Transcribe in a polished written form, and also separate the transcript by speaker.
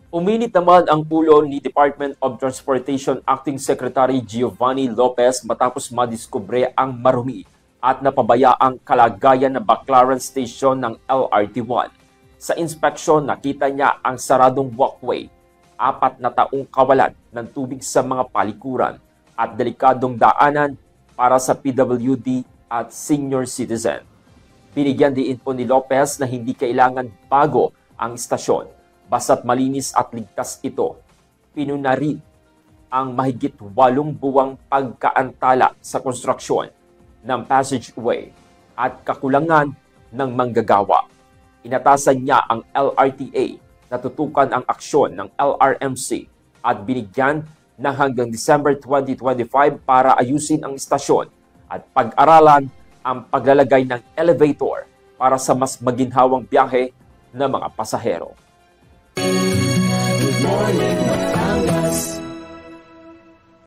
Speaker 1: Uminit naman ang ulo ni Department of Transportation Acting Secretary Giovanni Lopez matapos madiskubre ang marumi at napabayaang kalagayan ng Baclaran Station ng LRT-1. Sa inspeksyon, nakita niya ang saradong walkway, 4 na taong kawalan ng tubig sa mga palikuran at delikadong daanan para sa PWD at senior citizen. Binigyan din po ni Lopez na hindi kailangan bago ang istasyon. Basta't malinis at ligtas ito, pinuna rin ang mahigit 8 buwang pagkaantala sa konstruksyon ng passageway at kakulangan ng manggagawa. Inatasan niya ang LRTA na tutukan ang aksyon ng LRMC at binigyan ng hanggang December 2025 para ayusin ang istasyon at pag-aralan ang paglalagay ng elevator para sa mas maginhawang biyahe ng mga pasahero.